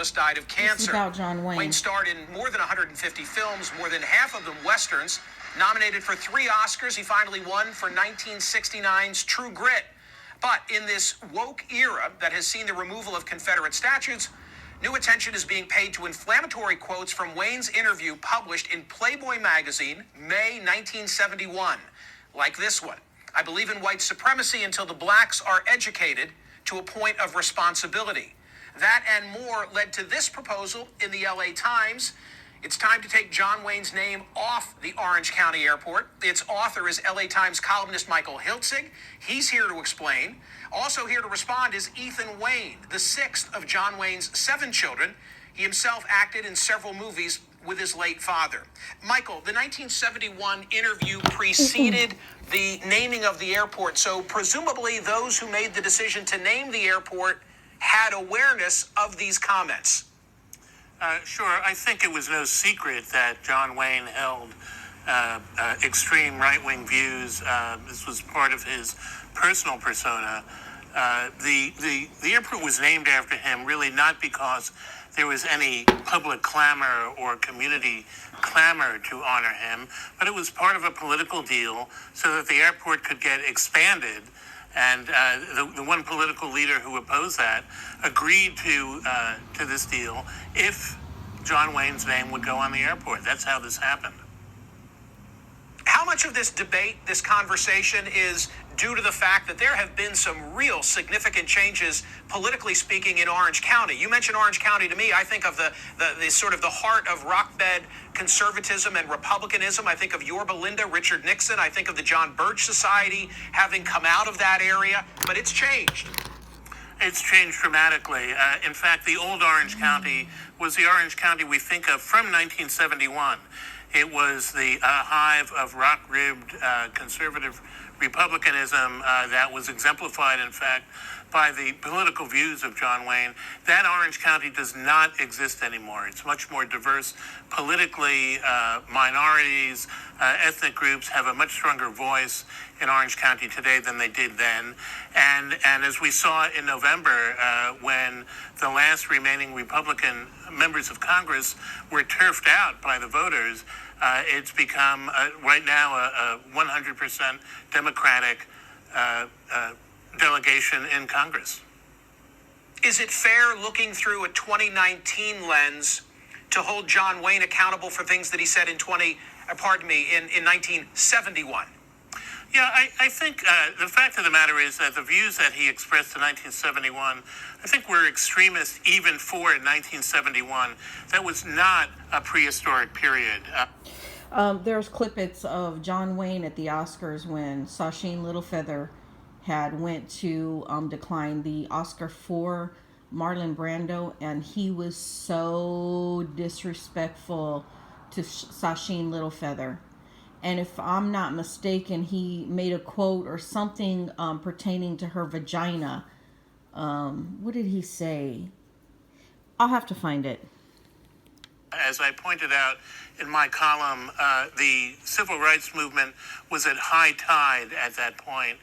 just died of cancer. Without John Wayne. Wayne starred in more than 150 films, more than half of them westerns. Nominated for 3 Oscars, he finally won for 1969's True Grit. But in this woke era that has seen the removal of Confederate statues, new attention is being paid to inflammatory quotes from Wayne's interview published in Playboy magazine, May 1971. Like this one: "I believe in white supremacy until the blacks are educated to a point of responsibility." That and more led to this proposal in the LA Times. It's time to take John Wayne's name off the Orange County Airport. Its author is LA Times columnist Michael Hiltzig. He's here to explain. Also here to respond is Ethan Wayne, the 6th of John Wayne's 7 children. He himself acted in several movies with his late father. Michael, the 1971 interview preceded the naming of the airport, so presumably those who made the decision to name the airport had awareness of these comments. Sure. I think it was no secret that John Wayne held extreme right-wing views. This was part of his personal persona. The airport was named after him really not because there was any public clamor or community clamor to honor him, but it was part of a political deal so that the airport could get expanded. And the one political leader who opposed that agreed to this deal if John Wayne's name would go on the airport. That's how this happened. How much of this debate, this conversation, is due to the fact that there have been some real significant changes, politically speaking, in Orange County? You mentioned Orange County to me. I think of the sort of the heart of rock-bed conservatism and republicanism. I think of Yorba Linda, Richard Nixon. I think of the John Birch Society having come out of that area. But it's changed. It's changed dramatically. In fact, the old Orange County was the Orange County we think of from 1971. It was the hive of rock-ribbed conservative republicanism that was exemplified, in fact, by the political views of John Wayne. That Orange County does not exist anymore. It's much more diverse politically. Minorities, ethnic groups have a much stronger voice in Orange County today than they did then. And as we saw in November, when the last remaining Republican members of Congress were turfed out by the voters, it's become right now a 100% Democratic delegation in Congress. Is it fair, looking through a 2019 lens, to hold John Wayne accountable for things that he said in 1971? Yeah, I think the fact of the matter is that the views that he expressed in 1971, I think were extremist even for 1971. That was not a prehistoric period. There's clippets of John Wayne at the Oscars when Sacheen Littlefeather had went to decline the Oscar for Marlon Brando, and he was so disrespectful to Sacheen Littlefeather. And if I'm not mistaken, he made a quote or something pertaining to her vagina. What did he say? I'll have to find it. As I pointed out in my column, the civil rights movement was at high tide at that point.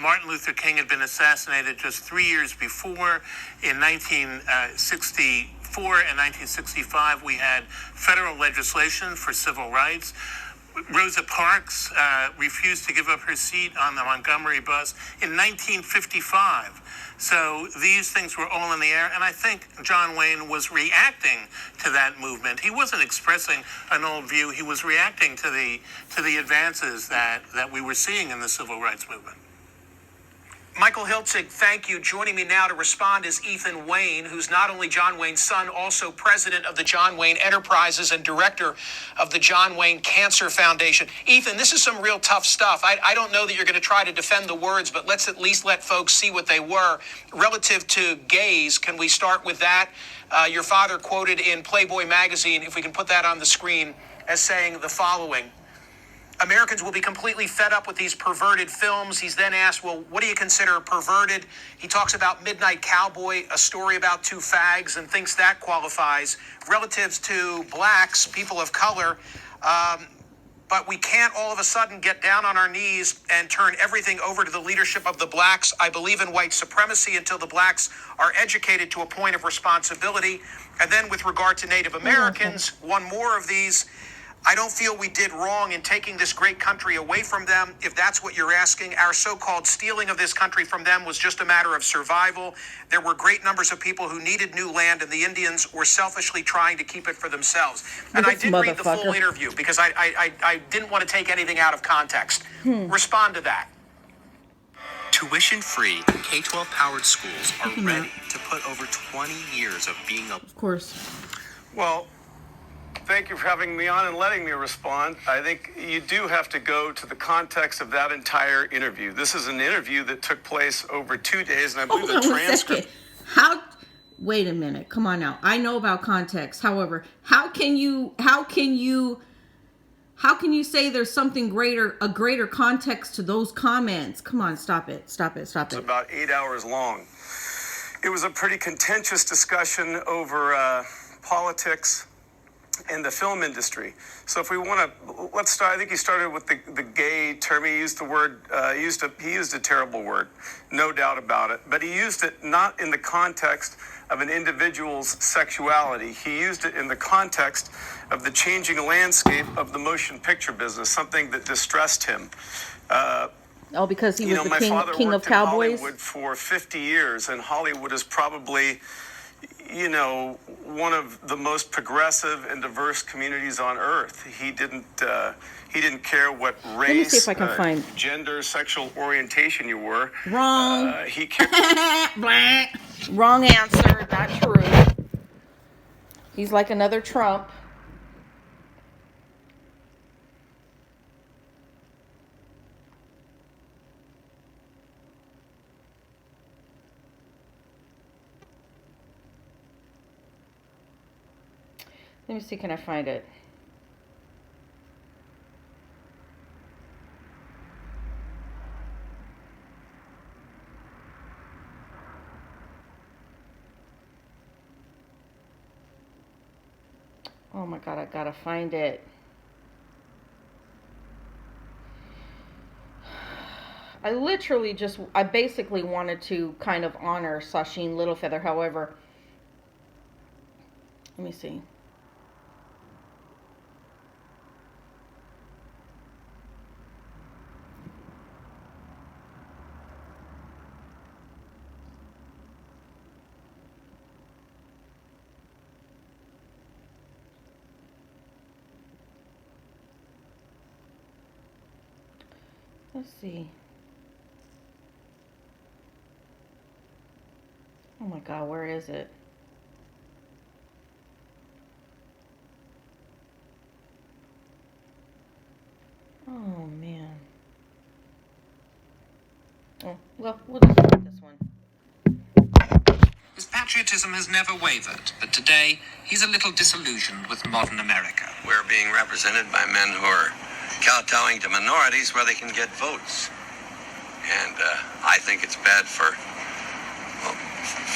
Martin Luther King had been assassinated just 3 years before. In 1964 and 1965, we had federal legislation for civil rights. Rosa Parks refused to give up her seat on the Montgomery bus in 1955. So these things were all in the air, and I think John Wayne was reacting to that movement. He wasn't expressing an old view. He was reacting to the advances that we were seeing in the civil rights movement. Michael Hiltzig, thank you. Joining me now to respond is Ethan Wayne, who's not only John Wayne's son, also president of the John Wayne Enterprises and director of the John Wayne Cancer Foundation. Ethan, this is some real tough stuff. I don't know that you're going to try to defend the words, but let's at least let folks see what they were. Relative to gays, can we start with that? Your father quoted in Playboy magazine, if we can put that on the screen, as saying the following: Americans will be completely fed up with these perverted films. He's then asked, well, what do you consider perverted? He talks about Midnight Cowboy, a story about 2 fags, and thinks that qualifies. Relatives to blacks, people of color, but we can't all of a sudden get down on our knees and turn everything over to the leadership of the blacks. I believe in white supremacy until the blacks are educated to a point of responsibility. And then with regard to Native Americans, one more of these, I don't feel we did wrong in taking this great country away from them. If that's what you're asking, our so-called stealing of this country from them was just a matter of survival. There were great numbers of people who needed new land, and the Indians were selfishly trying to keep it for themselves. And I did read the full interview because I didn't want to take anything out of context. Respond to that. Tuition-free K-12 powered schools are ready to put over 20 years of being a... Of course. Well, thank you for having me on and letting me respond. I think you do have to go to the context of that entire interview. This is an interview that took place over 2 days, and I believe the transcript... Wait a minute. Come on now. I know about context. However, how can you say there's something a greater context to those comments? Come on, stop it. It's about 8 hours long. It was a pretty contentious discussion over politics and the film industry. So if we want to, let's start. I think he started with the gay term. He used the word. He used a terrible word, no doubt about it. But he used it not in the context of an individual's sexuality. He used it in the context of the changing landscape of the motion picture business, something that distressed him. Because he was the my father king of worked in cowboys? Hollywood for 50 years, and Hollywood is probably, one of the most progressive and diverse communities on earth. He didn't care what race, Let me see if I can find gender, sexual orientation you were. Wrong. He cared. Wrong answer. Not true. He's like another Trump. Let me see, can I find it? Oh my God, I gotta find it. I basically wanted to kind of honor Sasheen Littlefeather. However, let me see. Let's see. Oh my God, where is it? Oh man. Oh, well, we'll just read this one. His patriotism has never wavered, but today he's a little disillusioned with modern America. We're being represented by men who are kowtowing to minorities where they can get votes. And I think it's bad for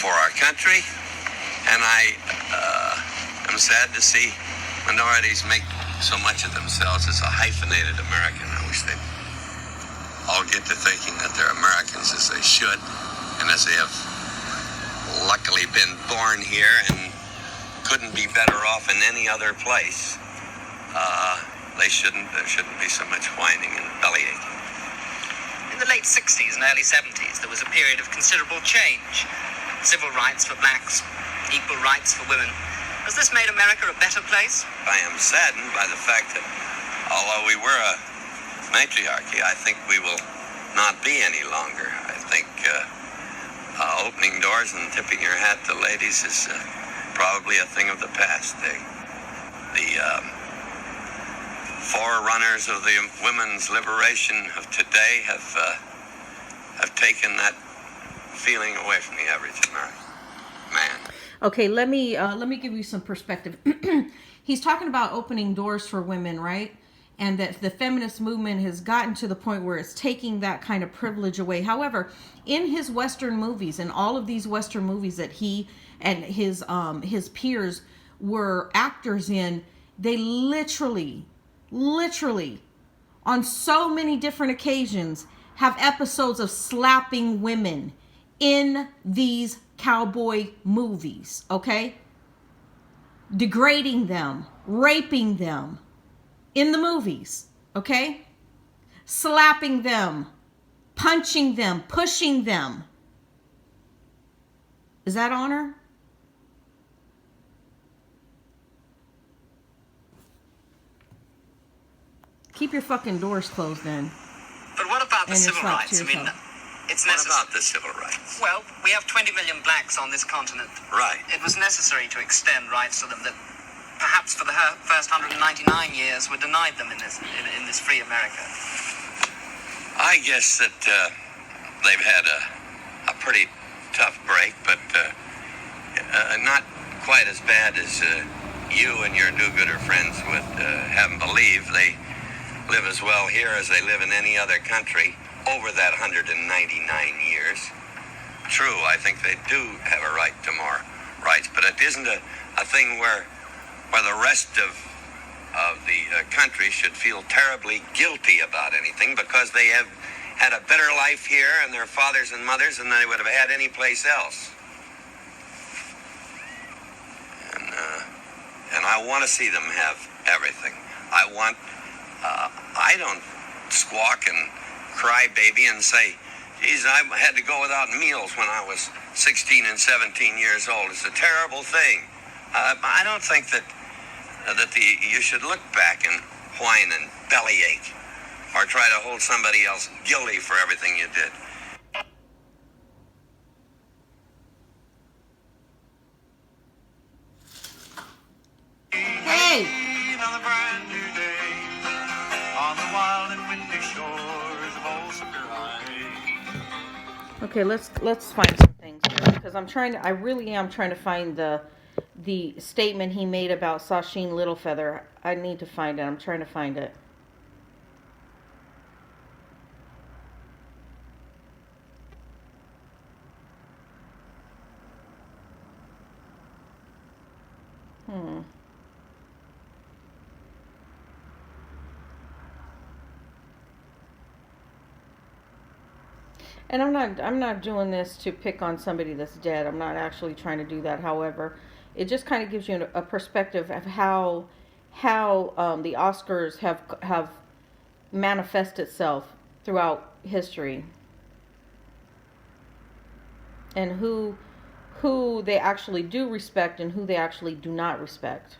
our country. And I am sad to see minorities make so much of themselves as a hyphenated American. I wish they'd all get to thinking that they're Americans as they should, and as they have luckily been born here and couldn't be better off in any other place. There shouldn't be so much whining and bellyaching. In the late 60s and early 70s, there was a period of considerable change. Civil rights for blacks, equal rights for women. Has this made America a better place? I am saddened by the fact that although we were a matriarchy, I think we will not be any longer. I think opening doors and tipping your hat to ladies is probably a thing of the past. The forerunners of the women's liberation of today have taken that feeling away from the average American man. Okay, let me give you some perspective. He's talking about opening doors for women, right? And that the feminist movement has gotten to the point where it's taking that kind of privilege away. However, in his Western movies, and all of these Western movies that he and his peers were actors in, they literally literally, on so many different occasions, have episodes of slapping women in these cowboy movies, okay? Degrading them, raping them in the movies, okay? Slapping them, punching them, pushing them. Is that honor? Keep your fucking doors closed then. But what about the And civil it's not rights? I mean, yourself. it's What necessary. about the civil rights? Well, we have 20 million blacks on this continent. Right. It was necessary to extend rights to them that perhaps for the first 199 years were denied them in this free America. I guess that they've had a pretty tough break, but not quite as bad as you and your do-gooder friends would have them believe. They live as well here as they live in any other country over that 199 years. True, I think they do have a right to more rights, but it isn't a thing where the rest of the country should feel terribly guilty about anything because they have had a better life here and their fathers and mothers than they would have had any place else. And I want to see them have everything. I don't squawk and cry baby and say, geez, I had to go without meals when I was 16 and 17 years old. It's a terrible thing. I don't think that you should look back and whine and bellyache or try to hold somebody else guilty for everything you did. Hey! On a brand new day, on the wild and windy shores of old Sugar High. Okay, let's find some things here because I really am trying to find the statement he made about Sacheen Littlefeather. I need to find it. I'm trying to find it. And I'm not doing this to pick on somebody that's dead. I'm not actually trying to do that. However, it just kind of gives you a perspective of how the Oscars have manifested itself throughout history, and who they actually do respect and who they actually do not respect.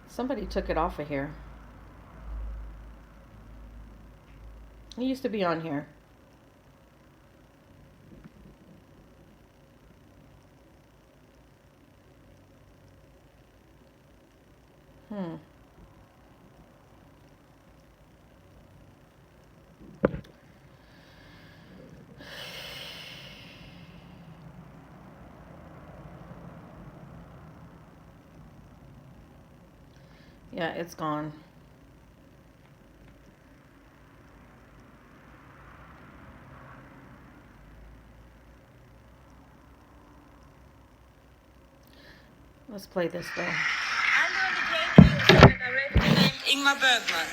Somebody took it off of here. It used to be on here. Yeah, it's gone. Let's play this though. Under the great music director named Ingmar Bergman.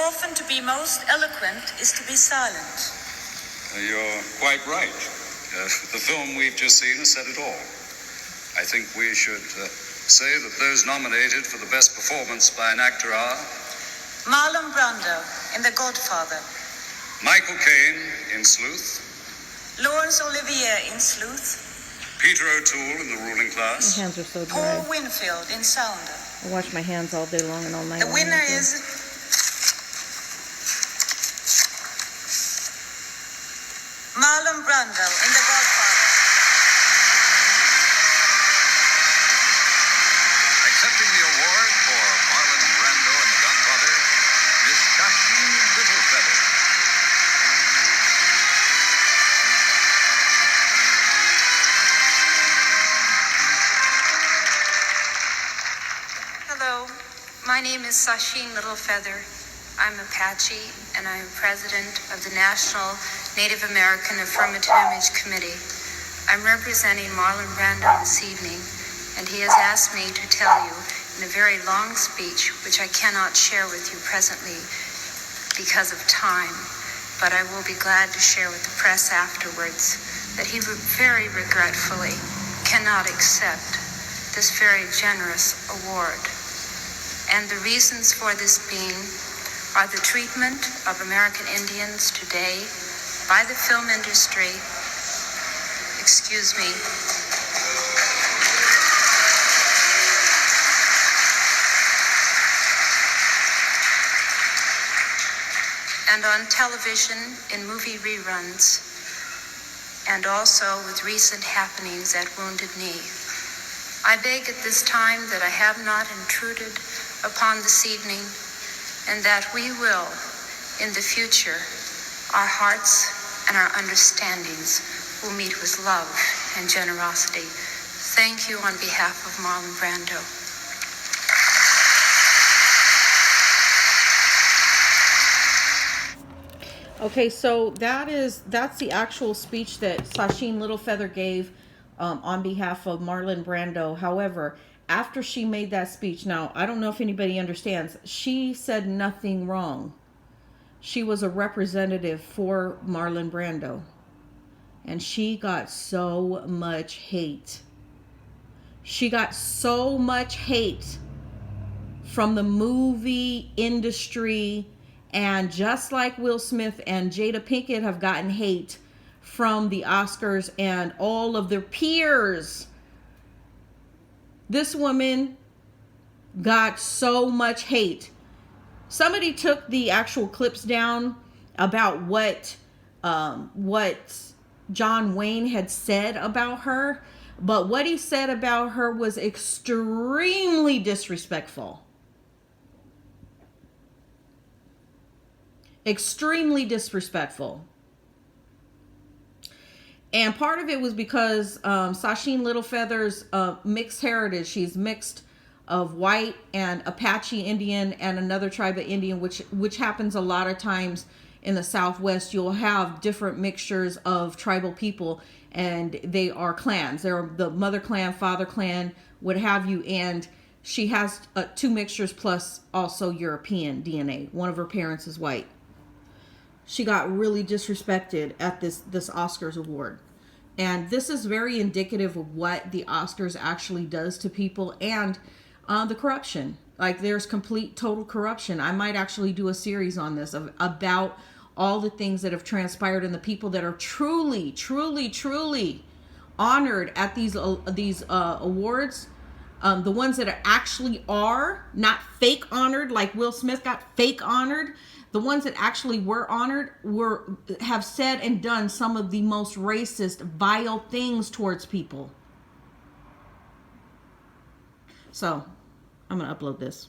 Often to be most eloquent is to be silent. You're quite right. The film we've just seen has said it all. I think we should say that those nominated for the best performance by an actor are Marlon Brando in The Godfather. Michael Caine in Sleuth, Laurence Olivier in Sleuth. Peter O'Toole in The Ruling My Class, hands are so Paul dry. Winfield in Sounder. I wash my hands all day long and all night The long. winner Okay. is Marlon Brando in The Godfather. accepting the award for Marlon Brando and The Godfather, Miss Sacheen Littlefeather. Hello, my name is Sacheen Littlefeather. I'm Apache, and I am president of the National Native American Affirmative Image Committee. I'm representing Marlon Brando this evening, and he has asked me to tell you in a very long speech, which I cannot share with you presently because of time, but I will be glad to share with the press afterwards, that he very regretfully cannot accept this very generous award. And the reasons for this being are the treatment of American Indians today by the film industry, and on television in movie reruns, and also with recent happenings at Wounded Knee. I beg at this time that I have not intruded upon this evening, and that we will, in the future, our hearts and our understandings will meet with love and generosity. Thank you on behalf of Marlon Brando. Okay, so that's the actual speech that Sacheen Littlefeather gave on behalf of Marlon Brando. However, after she made that speech, now I don't know if anybody understands, she said nothing wrong. She was a representative for Marlon Brando, and she got so much hate. She got so much hate from the movie industry. And just like Will Smith and Jada Pinkett have gotten hate from the Oscars and all of their peers, this woman got so much hate. Somebody took the actual clips down about what John Wayne had said about her, but what he said about her was extremely disrespectful. Extremely disrespectful. And part of it was because Sacheen Littlefeather's mixed heritage. She's mixed of white and Apache Indian and another tribe of Indian, which happens a lot of times in the Southwest. You'll have different mixtures of tribal people, and they are clans. They're the mother clan, father clan, what have you. And she has 2 mixtures plus also European DNA. One of her parents is white. She got really disrespected at this Oscars award. And this is very indicative of what the Oscars actually does to people, and the corruption. Like, there's complete, total corruption. I might actually do a series on this about all the things that have transpired and the people that are truly, truly, truly honored at these awards. The ones that actually are not fake honored, like Will Smith got fake honored. The ones that actually were honored have said and done some of the most racist, vile things towards people. So, I'm going to upload this.